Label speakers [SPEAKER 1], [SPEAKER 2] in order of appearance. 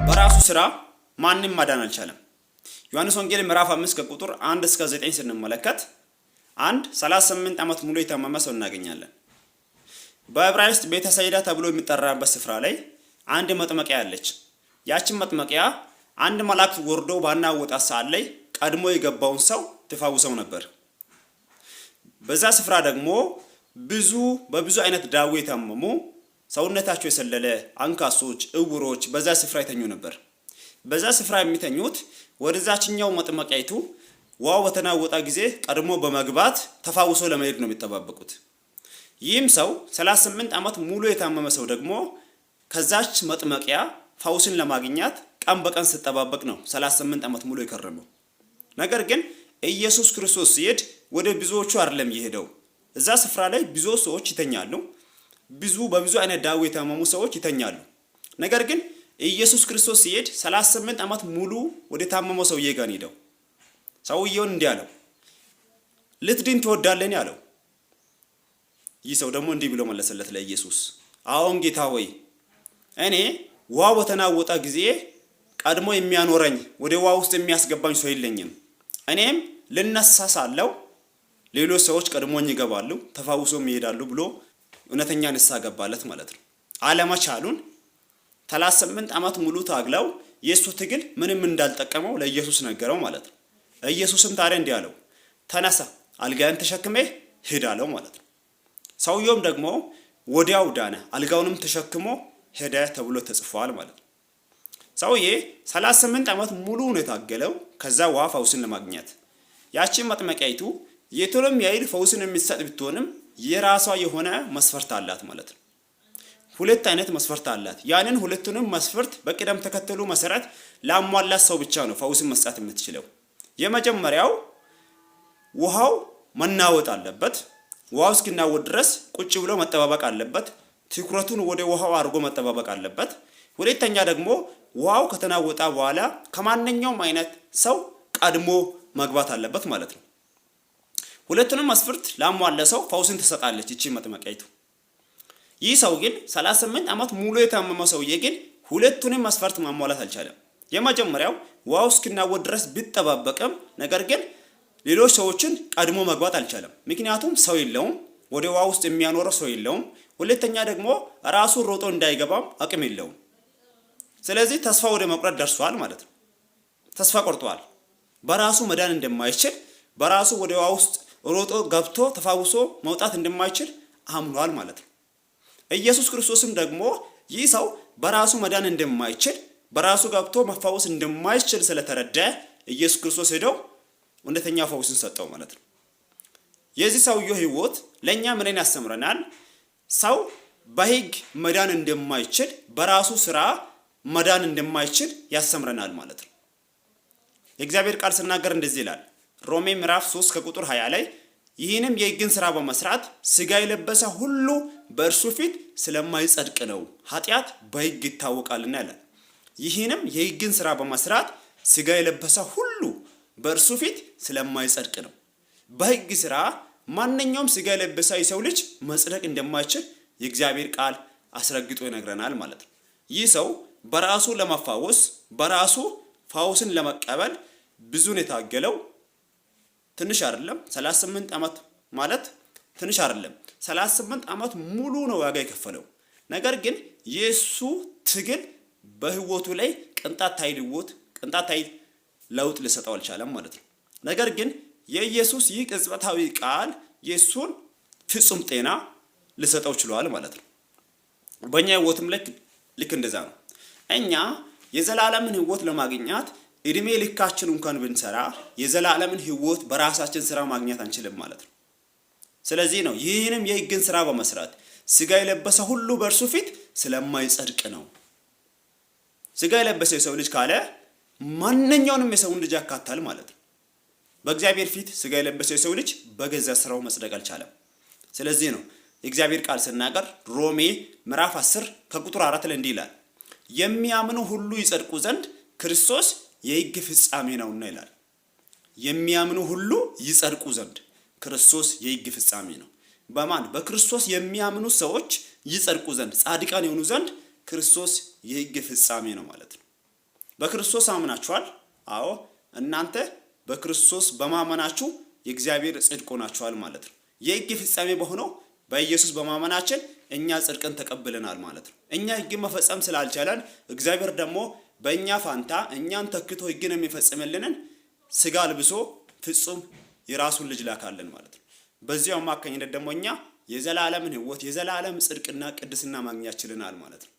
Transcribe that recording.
[SPEAKER 1] በራሱ ስራ ማንም ማዳን አልቻለም። ዮሐንስ ወንጌል ምዕራፍ 5 ከቁጥር 1 እስከ 9 ስንመለከት 38 ዓመት ሙሉ የታመመ ሰው እናገኛለን። በዕብራይስጥ ቤተ ሳይዳ ተብሎ የሚጠራበት ስፍራ ላይ አንድ መጥመቂያ አለች። ያችን መጥመቂያ አንድ መልአክ ወርዶ ባናወጣት ሰዓት ላይ ቀድሞ የገባውን ሰው ትፈውሰው ነበር። በዛ ስፍራ ደግሞ በብዙ አይነት ደዌ የታመሙ ሰውነታቸው የሰለለ አንካሶች፣ እውሮች በዛ ስፍራ ይተኙ ነበር። በዛ ስፍራ የሚተኙት ወደዛችኛው መጥመቂያይቱ ውሃው በተናወጠ ጊዜ ቀድሞ በመግባት ተፈውሶ ለመሄድ ነው የሚጠባበቁት። ይህም ሰው 38 ዓመት ሙሉ የታመመ ሰው ደግሞ ከዛች መጥመቂያ ፈውስን ለማግኘት ቀን በቀን ሲጠባበቅ ነው 38 ዓመት ሙሉ የከረመው። ነገር ግን ኢየሱስ ክርስቶስ ሲሄድ ወደ ብዙዎቹ አይደለም የሄደው። እዛ ስፍራ ላይ ብዙ ሰዎች ይተኛሉ። በብዙ አይነት ደዌ የታመሙ ሰዎች ይተኛሉ። ነገር ግን ኢየሱስ ክርስቶስ ሲሄድ 38 ዓመት ሙሉ ወደ ታመመው ሰውዬ ጋር ሄደው ሰውዬውን እንዲህ አለው፣ ልትድን ትወዳለህ አለው። ይህ ሰው ደግሞ እንዲህ ብሎ መለሰለት ለኢየሱስ፣ አዎን ጌታ ሆይ፣ እኔ ውሃው በተናወጠ ጊዜ ቀድሞ የሚያኖረኝ ወደ ውሃ ውስጥ የሚያስገባኝ ሰው የለኝም። እኔም ልነሳ ሳለሁ ሌሎች ሰዎች ቀድሞኝ ይገባሉ ተፈውሶም ይሄዳሉ ብሎ እውነተኛ ንስሐ ገባለት ማለት ነው። አለመቻሉን 38 ዓመት ሙሉ ታግለው የእሱ ትግል ምንም እንዳልጠቀመው ለኢየሱስ ነገረው ማለት ነው። ኢየሱስም ታዲያ እንዲህ አለው፣ ተነሳ አልጋህን ተሸክሜ ሂድ አለው ማለት ነው። ሰውየውም ደግሞ ወዲያው ዳነ፣ አልጋውንም ተሸክሞ ሄደ ተብሎ ተጽፏል ማለት ነው። ሰውዬ 38 ዓመት ሙሉ ነው የታገለው ከዛ ውሃ ፈውስን ለማግኘት። ያቺን መጥመቂያይቱ የቱንም ያህል ፈውስን የሚሰጥ ብትሆንም የራሷ የሆነ መስፈርት አላት ማለት ነው። ሁለት አይነት መስፈርት አላት። ያንን ሁለቱንም መስፈርት በቅደም ተከተሉ መሰረት ላሟላት ሰው ብቻ ነው ፈውስን መስጠት የምትችለው። የመጀመሪያው ውሃው መናወጥ አለበት። ውሃው እስኪናወጥ ድረስ ቁጭ ብሎ መጠባበቅ አለበት። ትኩረቱን ወደ ውሃው አድርጎ መጠባበቅ አለበት። ሁለተኛ ደግሞ ውሃው ከተናወጣ በኋላ ከማንኛውም አይነት ሰው ቀድሞ መግባት አለበት ማለት ነው። ሁለቱንም መስፈርት ላሟላ ሰው ፈውስን ትሰጣለች እቺ መጥመቂያይቱ። ይህ ሰው ግን 38 ዓመት ሙሉ የታመመ ሰውዬ ግን ሁለቱንም መስፈርት ማሟላት አልቻለም። የመጀመሪያው ውሃው እስኪናወጥ ድረስ ቢጠባበቅም ነገር ግን ሌሎች ሰዎችን ቀድሞ መግባት አልቻለም። ምክንያቱም ሰው የለውም፣ ወደ ውሃ ውስጥ የሚያኖረው ሰው የለውም። ሁለተኛ ደግሞ ራሱ ሮጦ እንዳይገባም አቅም የለውም። ስለዚህ ተስፋ ወደ መቁረጥ ደርሷል ማለት ነው። ተስፋ ቆርጧል። በራሱ መዳን እንደማይችል፣ በራሱ ወደ ውሃ ውስጥ ሮጦ ገብቶ ተፈውሶ መውጣት እንደማይችል አምኗል ማለት ነው። ኢየሱስ ክርስቶስም ደግሞ ይህ ሰው በራሱ መዳን እንደማይችል፣ በራሱ ገብቶ መፈወስ እንደማይችል ስለተረዳ ኢየሱስ ክርስቶስ ሄዶ እውነተኛ ፈውስን ሰጠው ማለት ነው። የዚህ ሰውየው ህይወት ለኛ ምንን ያስተምረናል? ሰው በህግ መዳን እንደማይችል፣ በራሱ ስራ መዳን እንደማይችል ያስተምረናል ማለት ነው። የእግዚአብሔር ቃል ሲናገር እንደዚህ ይላል። ሮሜ ምዕራፍ 3 ከቁጥር 20 ላይ ይህንም የህግን ስራ በመስራት ስጋ የለበሰ ሁሉ በእርሱ ፊት ስለማይጸድቅ ነው፣ ኃጢአት በህግ ይታወቃልና ይላል። ይህንም የህግን ስራ በመስራት ስጋ የለበሰ ሁሉ በእርሱ ፊት ስለማይጸድቅ ነው። በህግ ስራ ማንኛውም ስጋ የለበሰ የሰው ልጅ መጽደቅ እንደማይችል የእግዚአብሔር ቃል አስረግጦ ይነግረናል ማለት ነው። ይህ ሰው በራሱ ለመፈወስ በራሱ ፈውስን ለመቀበል ብዙ ነው የታገለው። ትንሽ አይደለም። 38 ዓመት ማለት ትንሽ አይደለም። 38 ዓመት ሙሉ ነው ዋጋ የከፈለው። ነገር ግን የሱ ትግል በህይወቱ ላይ ቅንጣት ኃይል ለውጥ ሊሰጠው አልቻለም ማለት ነው። ነገር ግን የኢየሱስ ይህ ቅጽበታዊ ቃል የሱን ፍጹም ጤና ሊሰጠው ችሏል ማለት ነው። በእኛ ህይወትም ልክ እንደዛ ነው። እኛ የዘላለምን ህይወት ለማግኘት እድሜ ልካችን እንኳን ብንሰራ የዘላለምን ህይወት በራሳችን ስራ ማግኘት አንችልም ማለት ነው። ስለዚህ ነው ይህንም የህግን ስራ በመስራት ስጋ የለበሰ ሁሉ በእርሱ ፊት ስለማይጸድቅ ነው። ስጋ የለበሰ የሰው ልጅ ካለ ማንኛውንም የሰውን ልጅ ያካታል ማለት ነው። በእግዚአብሔር ፊት ስጋ የለበሰ የሰው ልጅ በገዛ ስራው መጽደቅ አልቻለም። ስለዚህ ነው የእግዚአብሔር ቃል ሲናገር ሮሜ ምዕራፍ 10 ከቁጥር 4 ላይ እንዲህ ይላል፣ የሚያምኑ ሁሉ ይጸድቁ ዘንድ ክርስቶስ የህግ ፍጻሜ ነውና ይላል። የሚያምኑ ሁሉ ይጸድቁ ዘንድ ክርስቶስ የህግ ፍጻሜ ነው። በማን? በክርስቶስ የሚያምኑ ሰዎች ይጸድቁ ዘንድ ጻድቃን የሆኑ ዘንድ ክርስቶስ የህግ ፍጻሜ ነው ማለት ነው። በክርስቶስ አምናችኋል። አዎ እናንተ በክርስቶስ በማመናችሁ የእግዚአብሔር ጽድቅ ሆናችኋል ማለት ነው። የሕግ ፍጻሜ በሆነው በኢየሱስ በማመናችን እኛ ጽድቅን ተቀብለናል ማለት ነው። እኛ ሕግን መፈጸም ስላልቻለን እግዚአብሔር ደግሞ በእኛ ፋንታ እኛን ተክቶ ሕግን የሚፈጽምልንን ስጋ ልብሶ ፍጹም የራሱን ልጅ ላካልን ማለት ነው። በዚያው አማካኝነት ደግሞ እኛ የዘላለምን ሕይወት የዘላለም ጽድቅና ቅድስና ማግኘት ችለናል ማለት ነው።